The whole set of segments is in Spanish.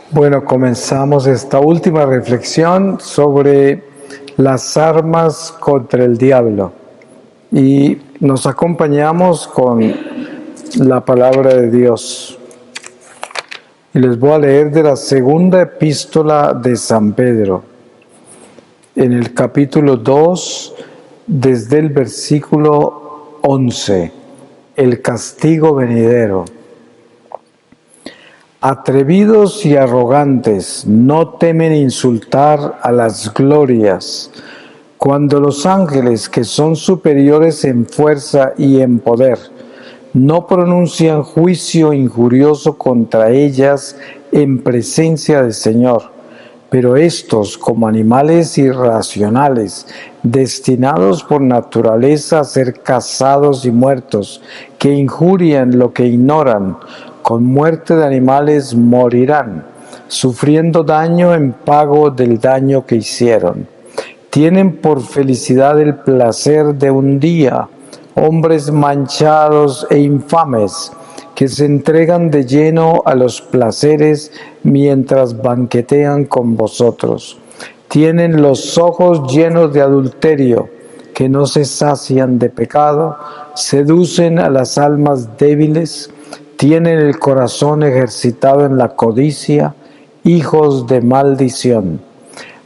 Bueno, comenzamos esta última reflexión sobre las armas contra el diablo y nos acompañamos con la palabra de Dios. Y les voy a leer de la segunda epístola de San Pedro, en el capítulo 2, desde el versículo 11, el castigo venidero. Atrevidos y arrogantes, no temen insultar a las glorias, cuando los ángeles, que son superiores en fuerza y en poder, no pronuncian juicio injurioso contra ellas en presencia del Señor. Pero estos, como animales irracionales, destinados por naturaleza a ser cazados y muertos, que injurian lo que ignoran, con muerte de animales morirán, sufriendo daño en pago del daño que hicieron. Tienen por felicidad el placer de un día, hombres manchados e infames, que se entregan de lleno a los placeres mientras banquetean con vosotros. Tienen los ojos llenos de adulterio, que no se sacian de pecado, seducen a las almas débiles, tienen el corazón ejercitado en la codicia, hijos de maldición.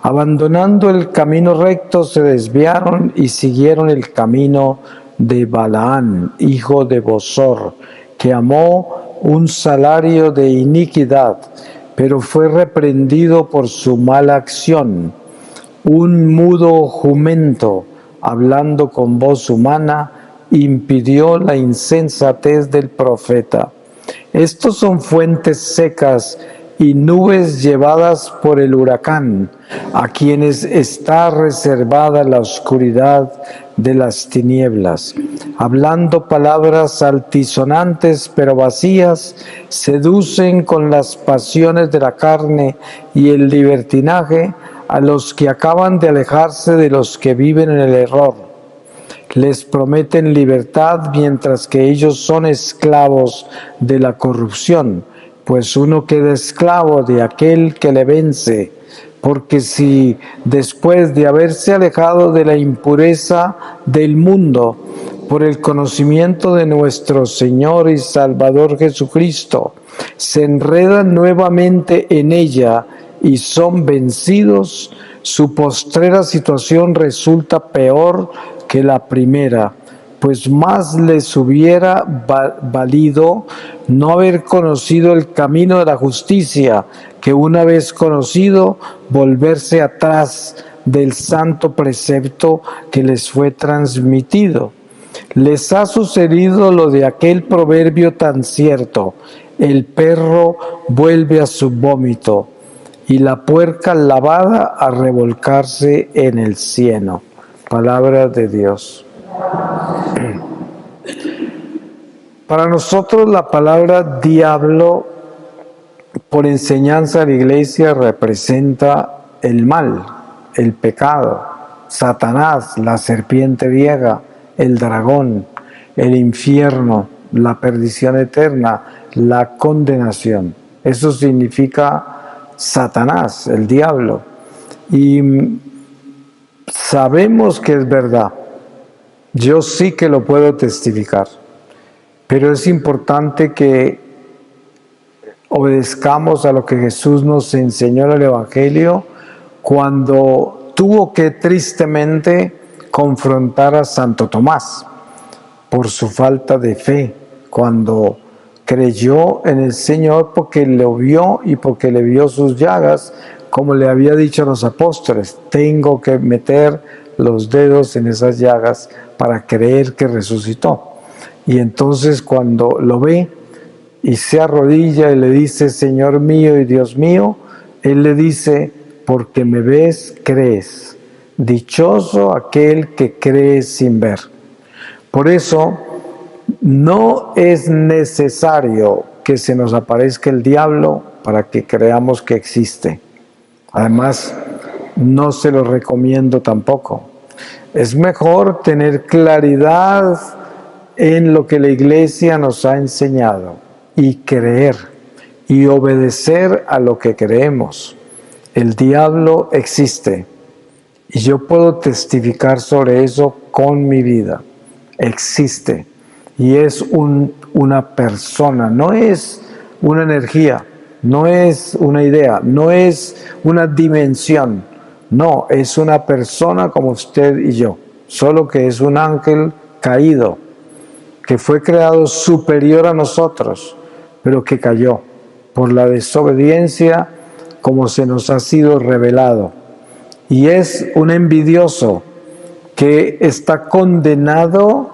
Abandonando el camino recto se desviaron y siguieron el camino de Balaán, hijo de Bosor, que amó un salario de iniquidad, pero fue reprendido por su mala acción. Un mudo jumento, hablando con voz humana, impidió la insensatez del profeta. Estos son fuentes secas y nubes llevadas por el huracán, a quienes está reservada la oscuridad de las tinieblas. Hablando palabras altisonantes pero vacías, seducen con las pasiones de la carne y el libertinaje a los que acaban de alejarse de los que viven en el error. Les prometen libertad mientras que ellos son esclavos de la corrupción, pues uno queda esclavo de aquel que le vence, porque si después de haberse alejado de la impureza del mundo, por el conocimiento de nuestro Señor y Salvador Jesucristo, se enredan nuevamente en ella y son vencidos, su postrera situación resulta peor que la primera, pues más les hubiera valido no haber conocido el camino de la justicia, que una vez conocido, volverse atrás del santo precepto que les fue transmitido. Les ha sucedido lo de aquel proverbio tan cierto: el perro vuelve a su vómito y la puerca lavada a revolcarse en el cieno. Palabra de Dios. Para nosotros la palabra diablo, por enseñanza de la Iglesia, representa el mal, el pecado, Satanás, la serpiente vieja, el dragón, el infierno, la perdición eterna, la condenación. Eso significa Satanás, el diablo. Y sabemos que es verdad. Yo sí que lo puedo testificar. Pero es importante que obedezcamos a lo que Jesús nos enseñó en el Evangelio cuando tuvo que tristemente confrontar a Santo Tomás por su falta de fe, cuando creyó en el Señor porque lo vio y porque le vio sus llagas, como le había dicho a los apóstoles: tengo que meter los dedos en esas llagas para creer que resucitó. Y entonces cuando lo ve y se arrodilla y le dice: Señor mío y Dios mío, él le dice: porque me ves, crees. Dichoso aquel que cree sin ver. Por eso no es necesario que se nos aparezca el diablo para que creamos que existe. Además, no se lo recomiendo tampoco. Es mejor tener claridad en lo que la Iglesia nos ha enseñado y creer. y obedecer a lo que creemos. El diablo existe y yo puedo testificar sobre eso con mi vida. Existe y es una persona, no es una energía, no es una idea, no es una dimensión, no, es una persona como usted y yo, solo que es un ángel caído, que fue creado superior a nosotros, pero que cayó por la desobediencia como se nos ha sido revelado. Y es un envidioso que está condenado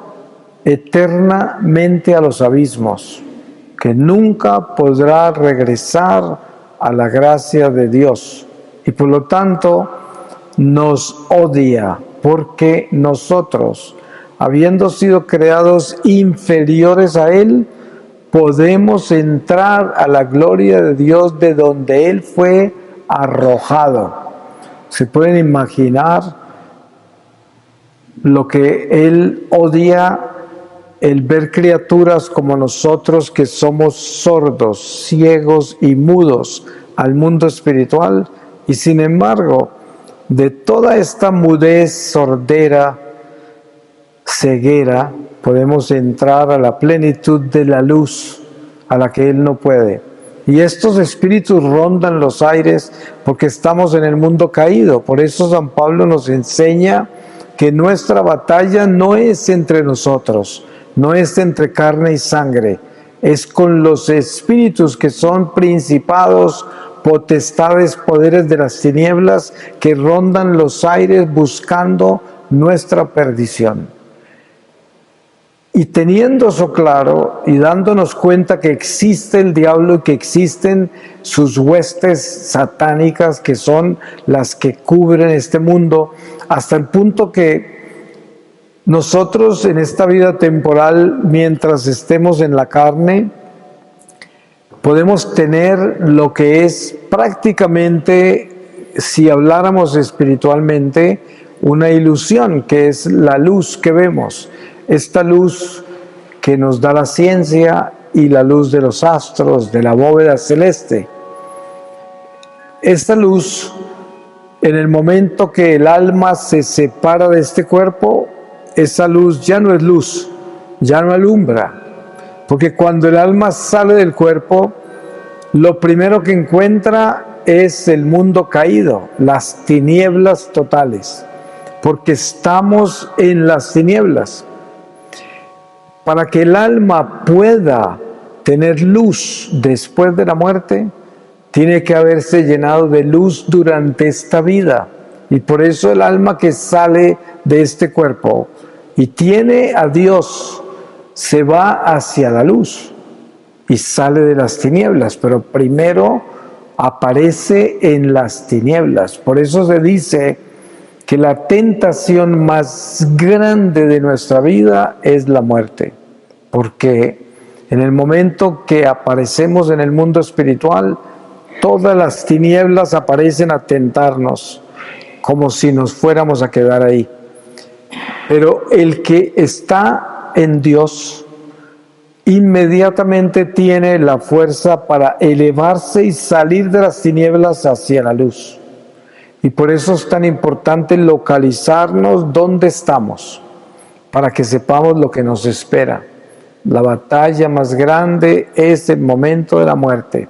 eternamente a los abismos, que nunca podrá regresar a la gracia de Dios y por lo tanto nos odia porque nosotros, habiendo sido creados inferiores a Él, podemos entrar a la gloria de Dios de donde Él fue arrojado. ¿Se pueden imaginar lo que Él odia? El ver criaturas como nosotros que somos sordos, ciegos y mudos al mundo espiritual, y sin embargo, de toda esta mudez, sordera, ceguera, podemos entrar a la plenitud de la luz a la que Él no puede. Y estos espíritus rondan los aires porque estamos en el mundo caído. Por eso San Pablo nos enseña que nuestra batalla no es entre nosotros, no es entre carne y sangre, es con los espíritus que son principados, potestades, poderes de las tinieblas que rondan los aires buscando nuestra perdición. Y teniendo eso claro y dándonos cuenta que existe el diablo y que existen sus huestes satánicas que son las que cubren este mundo, hasta el punto que nosotros en esta vida temporal, mientras estemos en la carne, podemos tener lo que es prácticamente, si habláramos espiritualmente, una ilusión, que es la luz que vemos. Esta luz que nos da la ciencia y la luz de los astros, de la bóveda celeste. Esta luz, en el momento que el alma se separa de este cuerpo, esa luz ya no es luz, ya no alumbra. Porque cuando el alma sale del cuerpo, lo primero que encuentra es el mundo caído, las tinieblas totales. Porque estamos en las tinieblas. Para que el alma pueda tener luz después de la muerte, tiene que haberse llenado de luz durante esta vida. Y por eso el alma que sale de este cuerpo y tiene a Dios, se va hacia la luz y sale de las tinieblas, pero primero aparece en las tinieblas. Por eso se dice que la tentación más grande de nuestra vida es la muerte, porque en el momento que aparecemos en el mundo espiritual, todas las tinieblas aparecen a tentarnos, como si nos fuéramos a quedar ahí. Pero el que está en Dios, inmediatamente tiene la fuerza para elevarse y salir de las tinieblas hacia la luz. Y por eso es tan importante localizarnos dónde estamos, para que sepamos lo que nos espera. La batalla más grande es el momento de la muerte,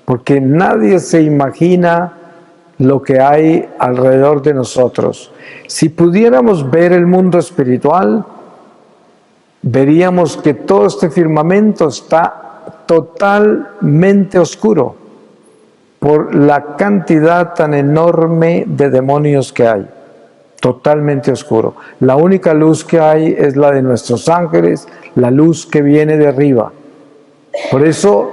porque nadie se imagina lo que hay alrededor de nosotros. Si pudiéramos ver el mundo espiritual, veríamos que todo este firmamento está totalmente oscuro por la cantidad tan enorme de demonios que hay. Totalmente oscuro. La única luz que hay es la de nuestros ángeles, la luz que viene de arriba. Por eso,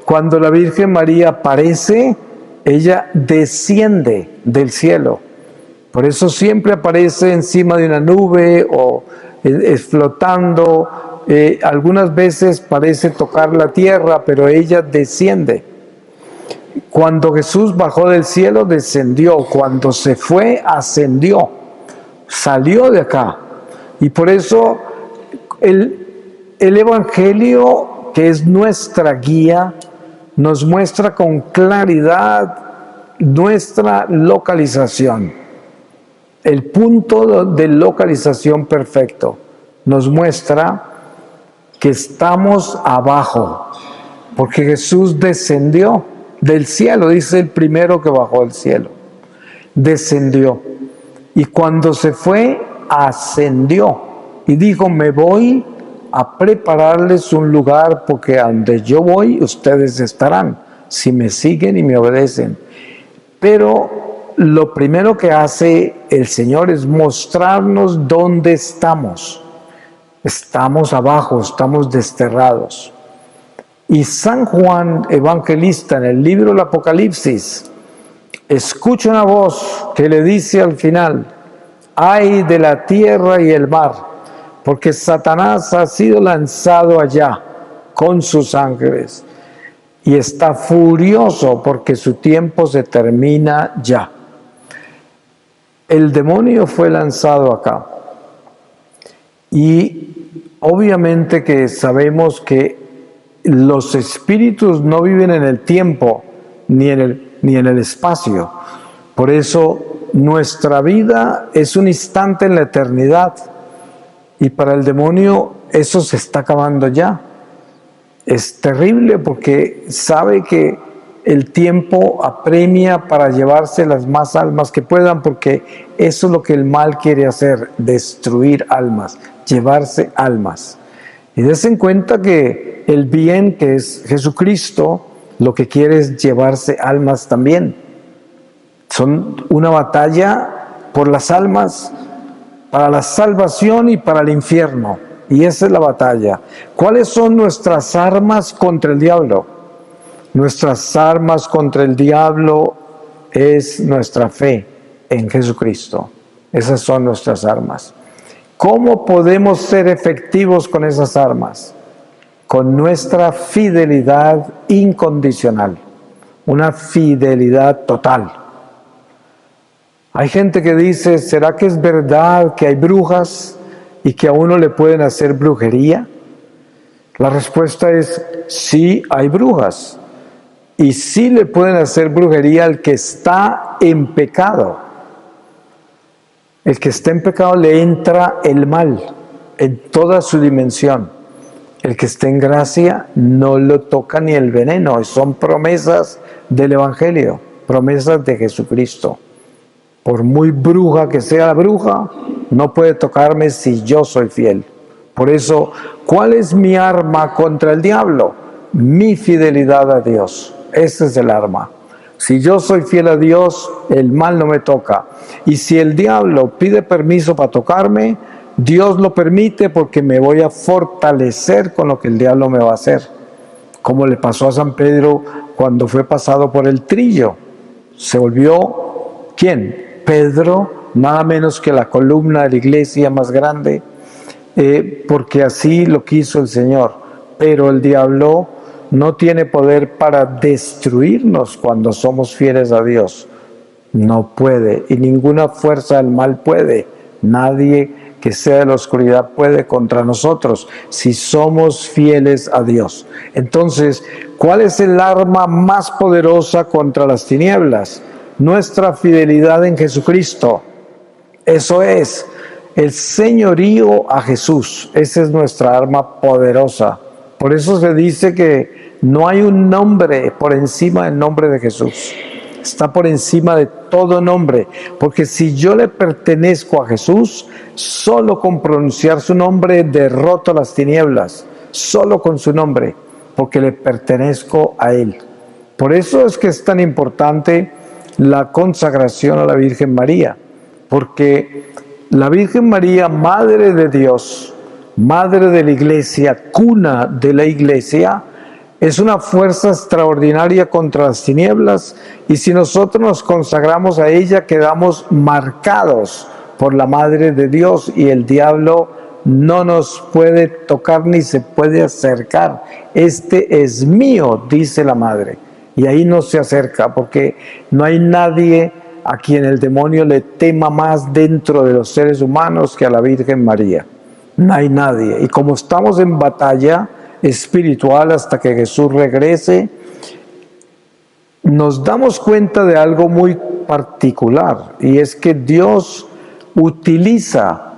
cuando la Virgen María aparece, ella desciende del cielo. Por eso siempre aparece encima de una nube o flotando. Algunas veces parece tocar la tierra, pero ella desciende. Cuando Jesús bajó del cielo, descendió. Cuando se fue, ascendió. Salió de acá. Y por eso el Evangelio, que es nuestra guía, nos muestra con claridad nuestra localización, el punto de localización perfecto. Nos muestra que estamos abajo, porque Jesús descendió del cielo, dice el primero que bajó del cielo, descendió, y cuando se fue, ascendió, y dijo, me voy a prepararles un lugar, porque a donde yo voy, ustedes estarán, si me siguen y me obedecen. Pero lo primero que hace el Señor es mostrarnos dónde estamos. Estamos abajo, estamos desterrados. Y San Juan Evangelista, en el libro del Apocalipsis, escucha una voz que le dice al final, ay de la tierra y el mar, porque Satanás ha sido lanzado allá con sus ángeles y está furioso porque su tiempo se termina ya. El demonio fue lanzado acá y obviamente que sabemos que los espíritus no viven en el tiempo ni en el espacio. Por eso nuestra vida es un instante en la eternidad y para el demonio eso se está acabando ya. Es terrible porque sabe que el tiempo apremia para llevarse las más almas que puedan, porque eso es lo que el mal quiere hacer, destruir almas, llevarse almas. Y des en cuenta que el bien, que es Jesucristo, lo que quiere es llevarse almas también. Son una batalla por las almas, para la salvación y para el infierno. Y esa es la batalla. ¿Cuáles son nuestras armas contra el diablo? Nuestras armas contra el diablo es nuestra fe en Jesucristo. Esas son nuestras armas. ¿Cómo podemos ser efectivos con esas armas? Con nuestra fidelidad incondicional, una fidelidad total. Hay gente que dice, ¿será que es verdad que hay brujas y que a uno le pueden hacer brujería? La respuesta es, sí hay brujas y sí le pueden hacer brujería al que está en pecado. El que está en pecado le entra el mal en toda su dimensión. El que está en gracia no lo toca ni el veneno. Son promesas del Evangelio, promesas de Jesucristo. Por muy bruja que sea la bruja, no puede tocarme si yo soy fiel. Por eso, ¿cuál es mi arma contra el diablo? Mi fidelidad a Dios. Ese es el arma. Si yo soy fiel a Dios, el mal no me toca. Y si el diablo pide permiso para tocarme, Dios lo permite porque me voy a fortalecer con lo que el diablo me va a hacer. Como le pasó a San Pedro cuando fue pasado por el trillo. Se volvió, ¿quién? Pedro, nada menos que la columna de la iglesia más grande, porque así lo quiso el Señor. Pero el diablo no tiene poder para destruirnos cuando somos fieles a Dios. No puede, y ninguna fuerza del mal puede. Nadie que sea de la oscuridad puede contra nosotros si somos fieles a Dios. Entonces, ¿cuál es el arma más poderosa contra las tinieblas? Nuestra fidelidad en Jesucristo. Eso es el señorío a Jesús. Esa es nuestra arma poderosa. Por eso se dice que no hay un nombre por encima del nombre de Jesús. Está por encima de todo nombre. Porque si yo le pertenezco a Jesús, solo con pronunciar su nombre derroto las tinieblas. Solo con su nombre, porque le pertenezco a Él. Por eso es que es tan importante la consagración a la Virgen María, porque la Virgen María, Madre de Dios, Madre de la Iglesia, cuna de la Iglesia, es una fuerza extraordinaria contra las tinieblas, y si nosotros nos consagramos a ella, quedamos marcados por la Madre de Dios y el diablo no nos puede tocar ni se puede acercar. Este es mío, dice la Madre. Y ahí no se acerca, porque no hay nadie a quien el demonio le tema más dentro de los seres humanos que a la Virgen María. No hay nadie. Y como estamos en batalla espiritual hasta que Jesús regrese, nos damos cuenta de algo muy particular, y es que Dios utiliza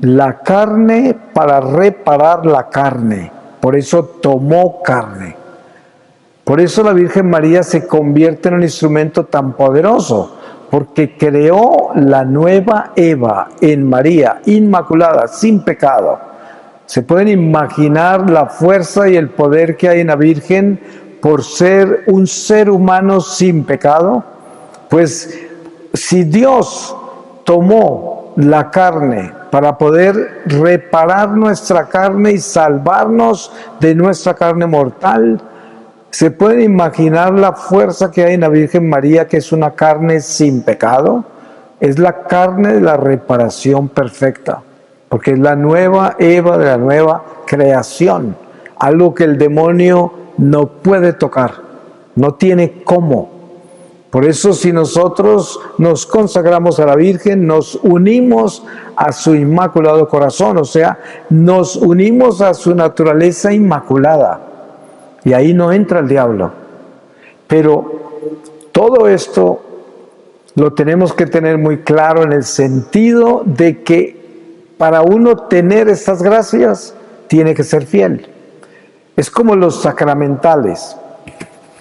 la carne para reparar la carne. Por eso tomó carne. Por eso la Virgen María se convierte en un instrumento tan poderoso, porque creó la nueva Eva en María, inmaculada, sin pecado. ¿Se pueden imaginar la fuerza y el poder que hay en la Virgen por ser un ser humano sin pecado? Pues si Dios tomó la carne para poder reparar nuestra carne y salvarnos de nuestra carne mortal, ¿se pueden imaginar la fuerza que hay en la Virgen María, que es una carne sin pecado? Es la carne de la reparación perfecta, porque es la nueva Eva de la nueva creación, algo que el demonio no puede tocar, no tiene cómo. Por eso, si nosotros nos consagramos a la Virgen, nos unimos a su inmaculado corazón, o sea, nos unimos a su naturaleza inmaculada, y ahí no entra el diablo. Pero todo esto lo tenemos que tener muy claro en el sentido de que para uno tener estas gracias tiene que ser fiel. Es como los sacramentales.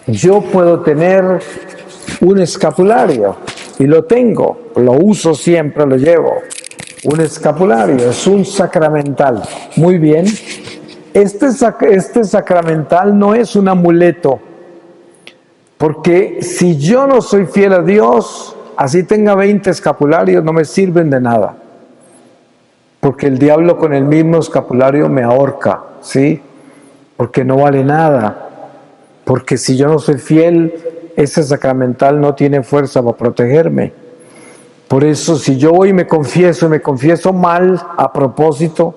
Yo puedo tener un escapulario y lo tengo, lo uso siempre, lo llevo. Un escapulario es un sacramental. Muy bien. Este sacramental no es un amuleto, porque si yo no soy fiel a Dios, así tenga 20 escapularios, no me sirven de nada, porque el diablo con el mismo escapulario me ahorca, ¿sí? Porque no vale nada, porque si yo no soy fiel, ese sacramental no tiene fuerza para protegerme. Por eso, si yo voy y me confieso mal a propósito,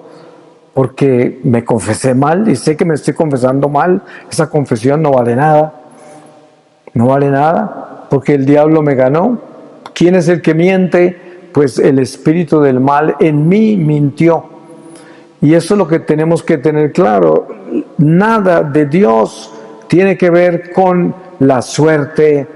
porque me confesé mal y sé que me estoy confesando mal, esa confesión no vale nada. No vale nada, porque el diablo me ganó. ¿Quién es el que miente? Pues el espíritu del mal en mí mintió. Y eso es lo que tenemos que tener claro. Nada de Dios tiene que ver con la suerte,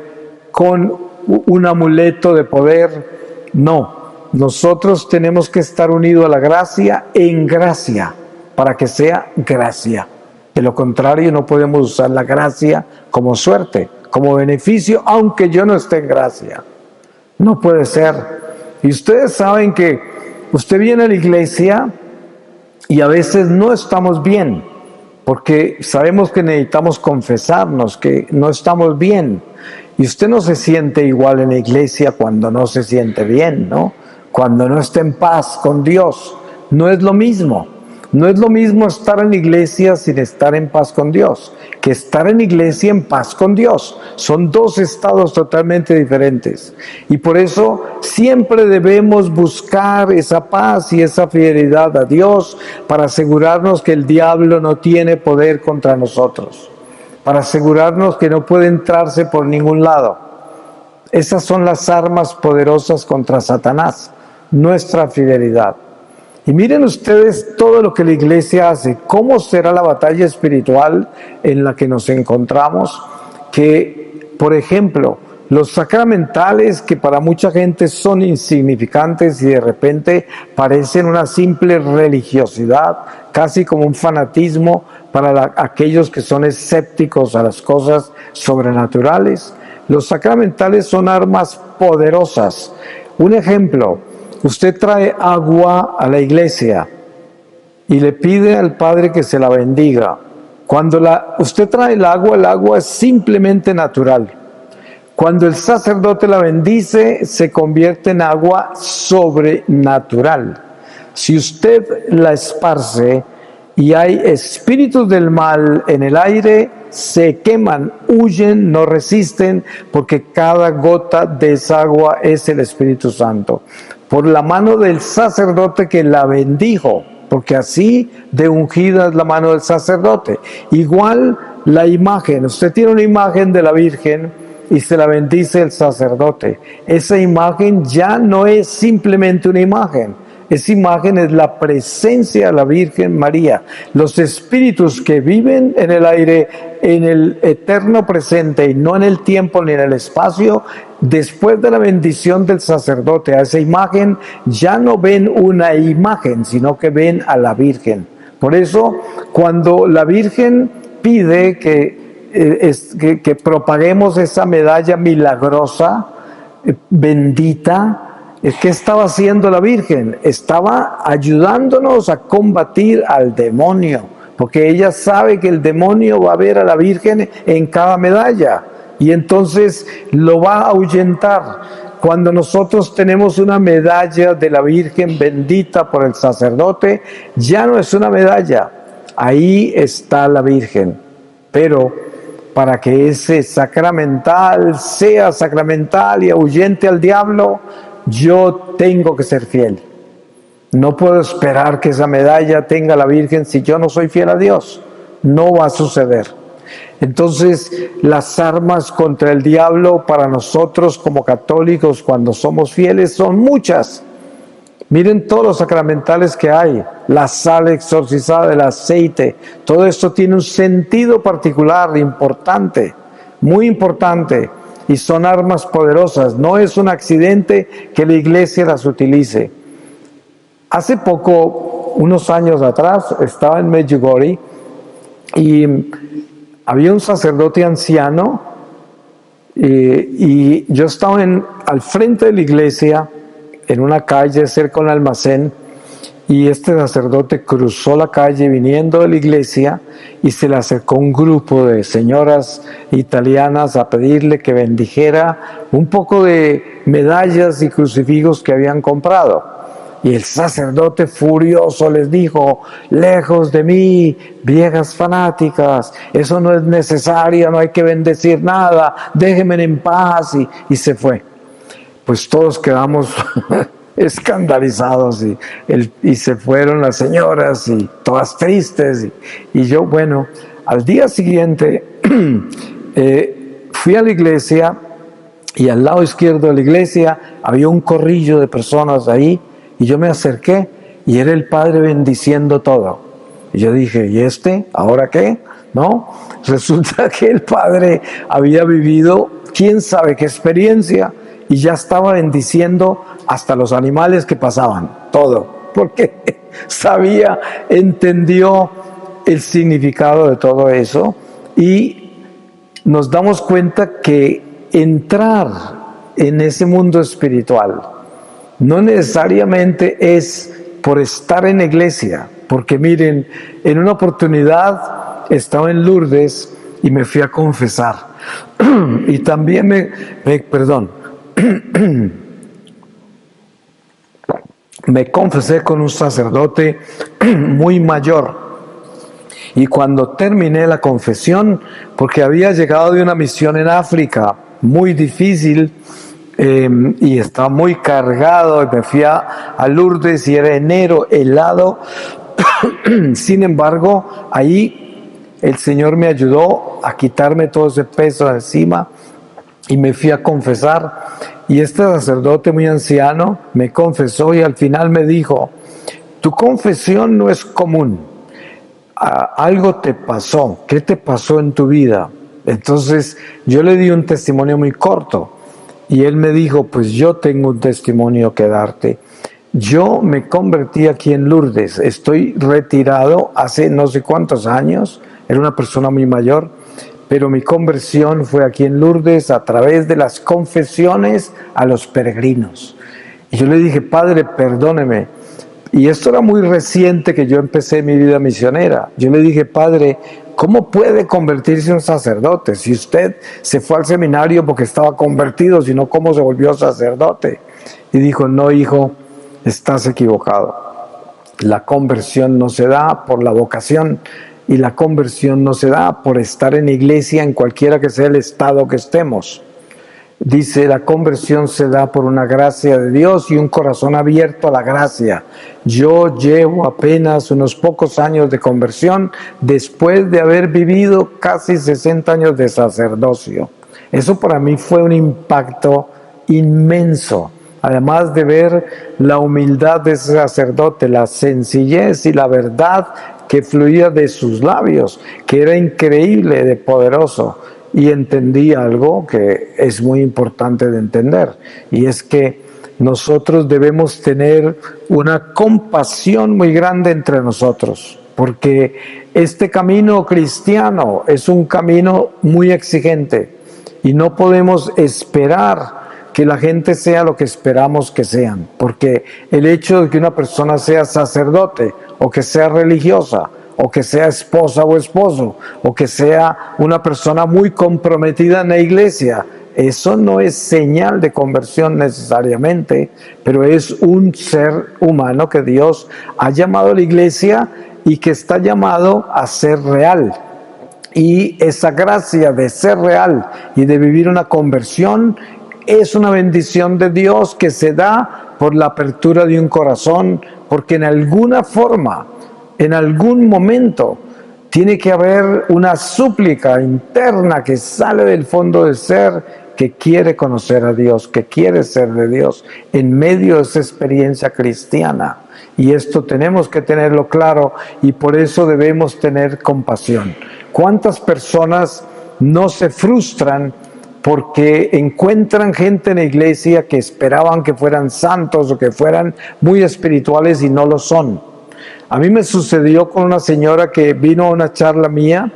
con un amuleto de poder. No. Nosotros tenemos que estar unidos a la gracia en gracia, para que sea gracia. De lo contrario, no podemos usar la gracia como suerte, como beneficio, aunque yo no esté en gracia. No puede ser. Y ustedes saben que usted viene a la iglesia y a veces no estamos bien, porque sabemos que necesitamos confesarnos, que no estamos bien. Y usted no se siente igual en la iglesia cuando no se siente bien, ¿no? Cuando no está en paz con Dios. No es lo mismo. No es lo mismo estar en la iglesia sin estar en paz con Dios, que estar en la iglesia en paz con Dios. Son dos estados totalmente diferentes. Y por eso siempre debemos buscar esa paz y esa fidelidad a Dios para asegurarnos que el diablo no tiene poder contra nosotros, para asegurarnos que no puede entrarse por ningún lado. Esas son las armas poderosas contra Satanás, nuestra fidelidad. Y miren ustedes todo lo que la iglesia hace. ¿Cómo será la batalla espiritual en la que nos encontramos? Que, por ejemplo, los sacramentales, que para mucha gente son insignificantes y de repente parecen una simple religiosidad, casi como un fanatismo para aquellos que son escépticos a las cosas sobrenaturales. Los sacramentales son armas poderosas. Un ejemplo: usted trae agua a la iglesia y le pide al Padre que se la bendiga. Cuando usted trae el agua es simplemente natural. Cuando el sacerdote la bendice, se convierte en agua sobrenatural. Si usted la esparce y hay espíritus del mal en el aire, se queman, huyen, no resisten, porque cada gota de esa agua es el Espíritu Santo, por la mano del sacerdote que la bendijo, porque así de ungida es la mano del sacerdote. Igual la imagen, usted tiene una imagen de la Virgen y se la bendice el sacerdote. Esa imagen ya no es simplemente una imagen, Esa imagen es la presencia de la Virgen María. Los espíritus que viven en el aire, en el eterno presente y no en el tiempo ni en el espacio, después de la bendición del sacerdote a esa imagen, ya no ven una imagen, sino que ven a la Virgen. Por eso, cuando la Virgen pide que propaguemos esa medalla milagrosa, bendita, ¿qué estaba haciendo la Virgen? Estaba ayudándonos a combatir al demonio, porque ella sabe que el demonio va a ver a la Virgen en cada medalla y entonces lo va a ahuyentar. Cuando nosotros tenemos una medalla de la Virgen bendita por el sacerdote, ya no es una medalla, ahí está la Virgen. Pero para que ese sacramental sea sacramental y ahuyente al diablo, yo tengo que ser fiel. No puedo esperar que esa medalla tenga la Virgen si yo no soy fiel a Dios. No va a suceder. Entonces, las armas contra el diablo para nosotros como católicos cuando somos fieles son muchas. Miren todos los sacramentales que hay, la sal exorcizada, el aceite, todo esto tiene un sentido particular, importante, muy importante, y son armas poderosas. No es un accidente que la iglesia las utilice. Hace poco, unos años atrás, estaba en Medjugorje y había un sacerdote anciano y yo estaba al frente de la iglesia, en una calle cerca de un almacén, y este sacerdote cruzó la calle viniendo de la iglesia y se le acercó un grupo de señoras italianas a pedirle que bendijera un poco de medallas y crucifijos que habían comprado. Y el sacerdote furioso les dijo: lejos de mí, viejas fanáticas, eso no es necesario, no hay que bendecir nada, déjenme en paz, y se fue. Pues todos quedamos escandalizados y se fueron las señoras y todas tristes. Y yo, bueno, al día siguiente fui a la iglesia y al lado izquierdo de la iglesia había un corrillo de personas ahí y yo me acerqué y era el padre bendiciendo todo. Y yo dije, ¿y este? ¿Ahora qué? ¿No? Resulta que el padre había vivido quién sabe qué experiencia y ya estaba bendiciendo hasta los animales que pasaban, todo, porque entendió el significado de todo eso, y nos damos cuenta que entrar en ese mundo espiritual no necesariamente es por estar en la iglesia, porque miren, en una oportunidad estaba en Lourdes y me fui a confesar y también me confesé con un sacerdote muy mayor, y cuando terminé la confesión, porque había llegado de una misión en África muy difícil y estaba muy cargado, y me fui a Lourdes y era enero, helado. Sin embargo, ahí el Señor me ayudó a quitarme todo ese peso de encima y me fui a confesar. Y este sacerdote muy anciano me confesó y al final me dijo: tu confesión no es común, algo te pasó. ¿Qué te pasó en tu vida? Entonces yo le di un testimonio muy corto y él me dijo: pues yo tengo un testimonio que darte. Yo me convertí aquí en Lourdes, estoy retirado hace no sé cuántos años, era una persona muy mayor, pero mi conversión fue aquí en Lourdes a través de las confesiones a los peregrinos. Y yo le dije: padre, perdóneme. Y esto era muy reciente que yo empecé mi vida misionera. Yo le dije: padre, ¿cómo puede convertirse un sacerdote? Si usted se fue al seminario porque estaba convertido, sino ¿cómo se volvió sacerdote? Y dijo: no, hijo, estás equivocado. La conversión no se da por la vocación, y la conversión no se da por estar en la iglesia en cualquiera que sea el estado que estemos. Dice, la conversión se da por una gracia de Dios y un corazón abierto a la gracia. Yo llevo apenas unos pocos años de conversión después de haber vivido casi 60 años de sacerdocio. Eso para mí fue un impacto inmenso. además de ver la humildad de ese sacerdote, la sencillez y la verdad que fluía de sus labios, que era increíble de poderoso, y entendí algo que es muy importante de entender, y es que nosotros debemos tener una compasión muy grande entre nosotros, porque este camino cristiano es un camino muy exigente y no podemos esperar que la gente sea lo que esperamos que sean, porque el hecho de que una persona sea sacerdote o que sea religiosa o que sea esposa o esposo o que sea una persona muy comprometida en la iglesia, eso no es señal de conversión necesariamente, pero es un ser humano que Dios ha llamado a la iglesia y que está llamado a ser real. Y esa gracia de ser real y de vivir una conversión es una bendición de Dios que se da por la apertura de un corazón, porque en alguna forma, en algún momento, tiene que haber una súplica interna que sale del fondo del ser, que quiere conocer a Dios, que quiere ser de Dios, en medio de esa experiencia cristiana. Y esto tenemos que tenerlo claro y por eso debemos tener compasión. ¿Cuántas personas no se frustran porque encuentran gente en la iglesia que esperaban que fueran santos o que fueran muy espirituales y no lo son? A mí me sucedió con una señora que vino a una charla mía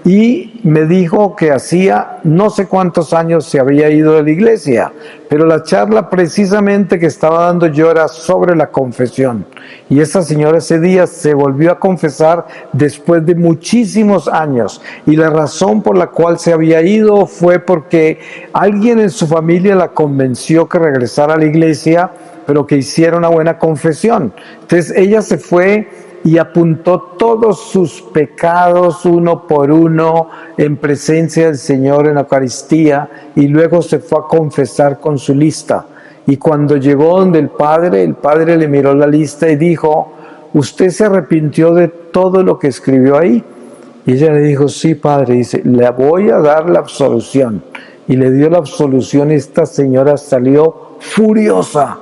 y me dijo que hacía no sé cuántos años se había ido de la iglesia, pero la charla precisamente que estaba dando yo era sobre la confesión. Y esa señora ese día se volvió a confesar después de muchísimos años. Y la razón por la cual se había ido fue porque alguien en su familia la convenció que regresara a la iglesia, pero que hiciera una buena confesión. Entonces ella se fue y apuntó todos sus pecados uno por uno en presencia del Señor en la Eucaristía y luego se fue a confesar con su lista. Y cuando llegó donde el Padre le miró la lista y dijo: ¿usted se arrepintió de todo lo que escribió ahí? Y ella le dijo: sí, Padre. Y dice: le voy a dar la absolución. Y le dio la absolución y esta señora salió furiosa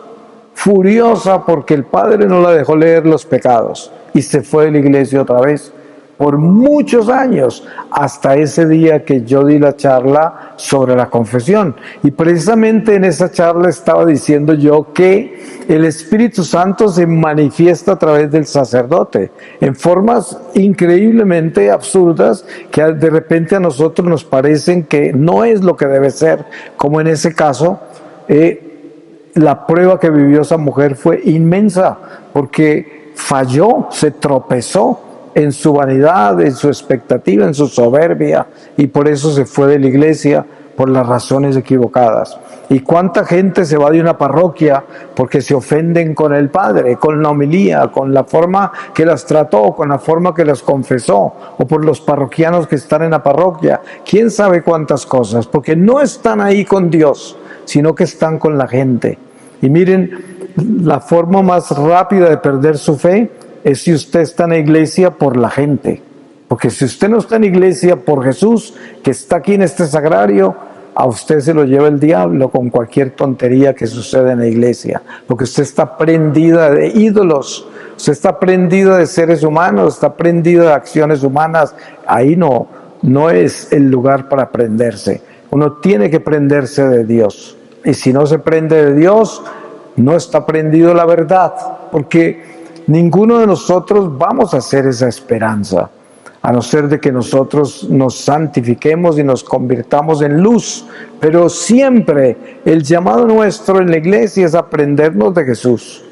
porque el Padre no la dejó leer los pecados y se fue de la iglesia otra vez por muchos años, hasta ese día que yo di la charla sobre la confesión. Y precisamente en esa charla estaba diciendo yo que el Espíritu Santo se manifiesta a través del sacerdote en formas increíblemente absurdas que de repente a nosotros nos parecen que no es lo que debe ser, como en ese caso. La prueba que vivió esa mujer fue inmensa, porque falló, se tropezó en su vanidad, en su expectativa, en su soberbia, y por eso se fue de la iglesia por las razones equivocadas. ¿Y cuánta gente se va de una parroquia porque se ofenden con el padre, con la homilía, con la forma que las trató, con la forma que las confesó, o por los parroquianos que están en la parroquia? ¿Quién sabe cuántas cosas? Porque no están ahí con Dios, sino que están con la gente. Y miren, la forma más rápida de perder su fe es si usted está en la iglesia por la gente. Porque si usted no está en la iglesia por Jesús, que está aquí en este sagrario, a usted se lo lleva el diablo con cualquier tontería que sucede en la iglesia. Porque usted está prendida de ídolos, usted está prendida de seres humanos, está prendida de acciones humanas. Ahí no es el lugar para prenderse. Uno tiene que prenderse de Dios. Y si no se prende de Dios, no está prendido la verdad, porque ninguno de nosotros vamos a hacer esa esperanza, a no ser de que nosotros nos santifiquemos y nos convirtamos en luz. Pero siempre el llamado nuestro en la iglesia es aprendernos de Jesús.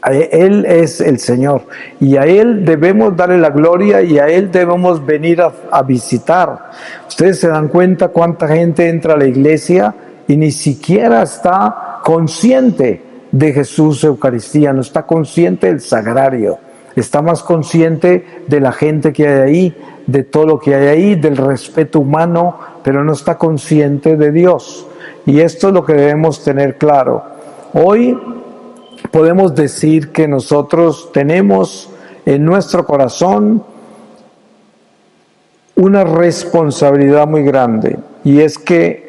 Él es el Señor y a Él debemos darle la gloria y a Él debemos venir a visitar. Ustedes se dan cuenta cuánta gente entra a la iglesia y ni siquiera está consciente de Jesús Eucaristía, no está consciente del sagrario, está más consciente de la gente que hay ahí, de todo lo que hay ahí, del respeto humano, pero no está consciente de Dios. Y esto es lo que debemos tener claro. Hoy podemos decir que nosotros tenemos en nuestro corazón una responsabilidad muy grande, y es que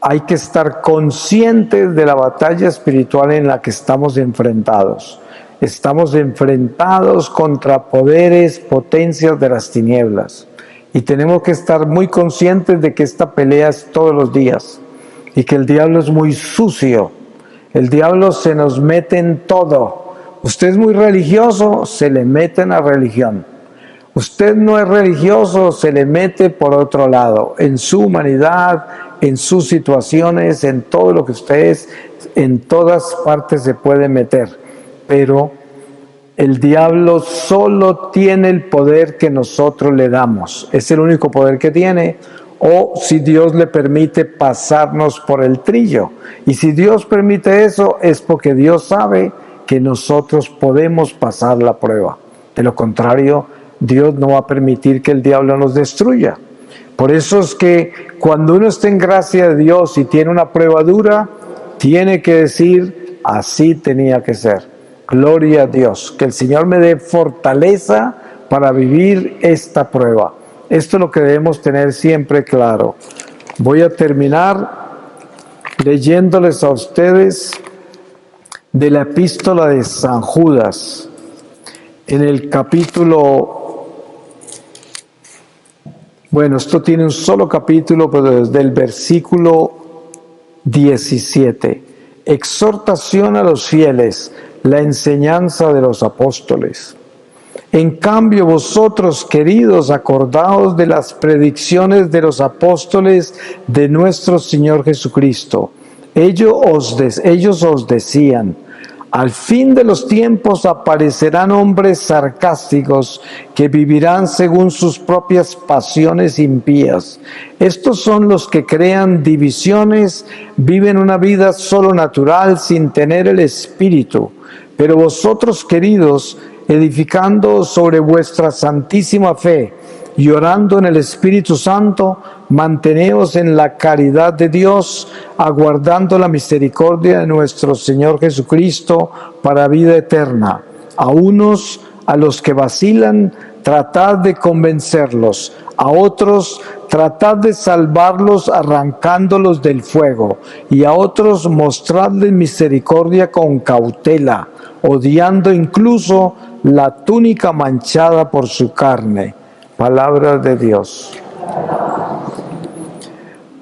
hay que estar conscientes de la batalla espiritual en la que estamos enfrentados. Estamos enfrentados contra poderes, potencias de las tinieblas. Y tenemos que estar muy conscientes de que esta pelea es todos los días. Y que el diablo es muy sucio. El diablo se nos mete en todo. Usted es muy religioso, se le mete en la religión. Usted no es religioso, se le mete por otro lado, en su humanidad, en sus situaciones, en todo lo que usted es, en todas partes se puede meter. Pero el diablo solo tiene el poder que nosotros le damos. Es el único poder que tiene. O si Dios le permite pasarnos por el trillo. Y si Dios permite eso, es porque Dios sabe que nosotros podemos pasar la prueba. De lo contrario, Dios no va a permitir que el diablo nos destruya. Por eso es que cuando uno está en gracia de Dios y tiene una prueba dura, tiene que decir, así tenía que ser. Gloria a Dios, que el Señor me dé fortaleza para vivir esta prueba. Esto es lo que debemos tener siempre claro. Voy a terminar leyéndoles a ustedes de la epístola de San Judas, en el capítulo... Bueno, esto tiene un solo capítulo, pero desde el versículo 17. Exhortación a los fieles, la enseñanza de los apóstoles. En cambio, vosotros, queridos, acordaos de las predicciones de los apóstoles de nuestro Señor Jesucristo. Ellos os decían: al fin de los tiempos aparecerán hombres sarcásticos que vivirán según sus propias pasiones impías. Estos son los que crean divisiones, viven una vida solo natural sin tener el Espíritu. Pero vosotros, queridos, edificando sobre vuestra santísima fe y orando en el Espíritu Santo, manteneos en la caridad de Dios, aguardando la misericordia de nuestro Señor Jesucristo para vida eterna. A unos, a los que vacilan, tratad de convencerlos; a otros, tratad de salvarlos arrancándolos del fuego; y a otros, mostradles misericordia con cautela, odiando incluso la túnica manchada por su carne. Palabra de Dios.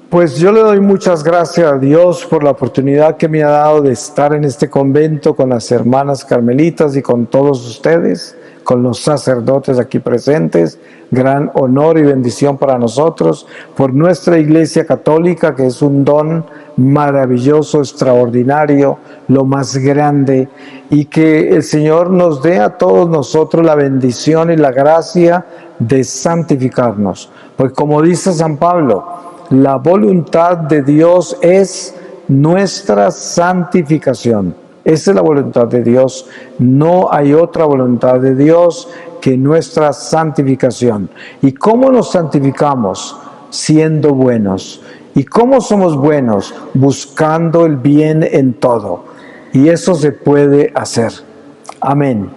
Pues yo le doy muchas gracias a Dios por la oportunidad que me ha dado de estar en este convento con las hermanas carmelitas y con todos ustedes, con los sacerdotes aquí presentes. Gran honor y bendición para nosotros, por nuestra Iglesia Católica, que es un don maravilloso, extraordinario, lo más grande, y que el Señor nos dé a todos nosotros la bendición y la gracia de santificarnos. Pues como dice San Pablo, la voluntad de Dios es nuestra santificación. Esa es la voluntad de Dios. No hay otra voluntad de Dios que nuestra santificación. ¿Y cómo nos santificamos? Siendo buenos. ¿Y cómo somos buenos? Buscando el bien en todo. Y eso se puede hacer. Amén.